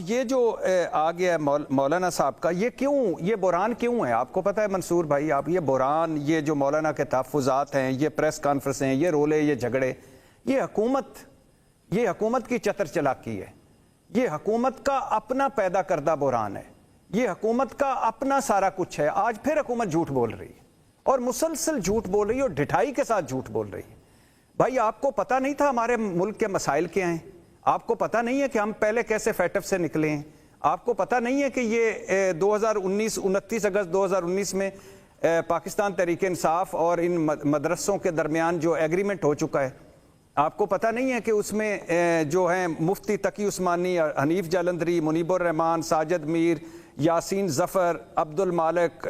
یہ جو آ گیا مولانا صاحب کا یہ بحران کیوں ہے؟ آپ کو پتہ ہے منصور بھائی، آپ یہ بحران، یہ جو مولانا کے تحفظات ہیں، یہ پریس کانفرنس ہیں، یہ رولے، یہ جھگڑے، یہ حکومت کی چتر چلاکی ہے۔ یہ حکومت کا اپنا پیدا کردہ بحران ہے، یہ حکومت کا اپنا سارا کچھ ہے۔ آج پھر حکومت جھوٹ بول رہی ہے اور مسلسل جھوٹ بول رہی ہے اور ڈھٹائی کے ساتھ جھوٹ بول رہی ہے۔ بھائی آپ کو پتہ نہیں تھا ہمارے ملک کے مسائل کیا ہیں؟ آپ کو پتہ نہیں ہے کہ ہم پہلے کیسے فیٹ اپ سے نکلے ہیں؟ آپ کو پتہ نہیں ہے کہ یہ 29 اگست 2019 میں پاکستان تحریک انصاف اور ان مدرسوں کے درمیان جو ایگریمنٹ ہو چکا ہے، آپ کو پتہ نہیں ہے کہ اس میں جو ہیں مفتی تقی عثمانی، حنیف جالندری، منیب الرحمان، ساجد میر، یاسین ظفر، عبد المالک،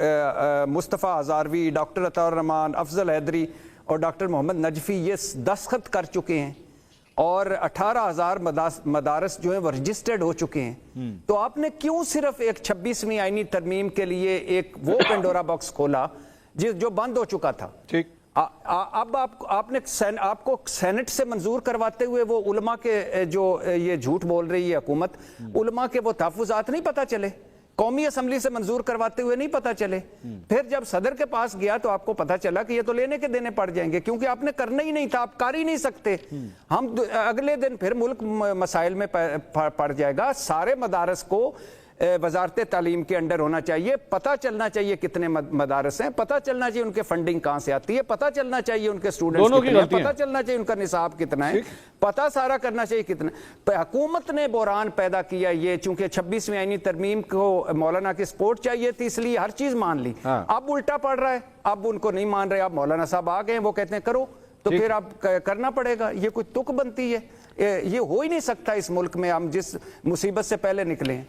مصطفیٰ ہزاروی، ڈاکٹر عطا الرحمان، افضل حیدری اور ڈاکٹر محمد نجفی یہ دستخط کر چکے ہیں اور 18,000 مدارس جو ہیں وہ رجسٹرڈ ہو چکے ہیں۔ تو آپ نے کیوں صرف ایک 26ویں آئینی ترمیم کے لیے ایک وہ پینڈورا باکس کھولا جو بند ہو چکا تھا؟ ٹھیک، اب آپ کو سینٹ سے منظور کرواتے ہوئے وہ علماء کے جو یہ جھوٹ بول رہی ہے حکومت، علماء کے وہ تحفظات نہیں پتہ چلے؟ قومی اسمبلی سے منظور کرواتے ہوئے نہیں پتہ چلے؟ پھر جب صدر کے پاس گیا تو آپ کو پتہ چلا کہ یہ تو لینے کے دینے پڑ جائیں گے، کیونکہ آپ نے کرنا ہی نہیں تھا، آپ کر ہی نہیں سکتے۔ ہم اگلے دن پھر ملک مسائل میں پڑ جائے گا۔ سارے مدارس کو وزارت تعلیم کے انڈر ہونا چاہیے، پتہ چلنا چاہیے کتنے مدارس ہیں، پتہ چلنا چاہیے ان کے فنڈنگ کہاں سے آتی ہے، پتہ چلنا چاہیے ان کے اسٹوڈنٹس کتنے ہیں، پتہ چلنا چاہیے ان کا نصاب کتنا ہے، پتہ سارا کرنا چاہیے کتنا۔ حکومت نے بحران پیدا کیا یہ، چونکہ 26ویں آئینی ترمیم کو مولانا کی سپورٹ چاہیے تھی، اس لیے ہر چیز مان لی۔ اب الٹا پڑ رہا ہے، اب ان کو نہیں مان رہے، اب مولانا صاحب آ گئے، وہ کہتے ہیں کرو، تو پھر اب کرنا پڑے گا۔ یہ کوئی تک بنتی ہے؟ یہ ہو ہی نہیں سکتا اس ملک میں، ہم جس مصیبت سے پہلے نکلے ہیں۔